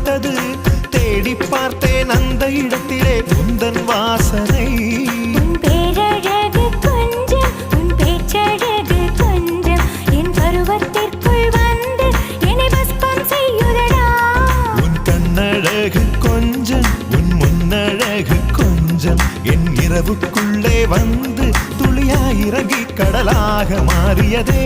பட்டது. தேடி பார்த்தேன் அந்த இடத்திலே உந்தன் வாசனை. உன் பேரழகு கொஞ்சம், உன் பேச்சழகு கொஞ்சம், என் பருவத்திற்குள் வந்து என்னை பஸ்பம் செய்யுதடா. உன் கண்ணழகு கொஞ்சம், உன் முன்னழகு கொஞ்சம், என் இரவுக்குள்ளே வந்து துளியாயிறங்கி கடலாக மாறியதே.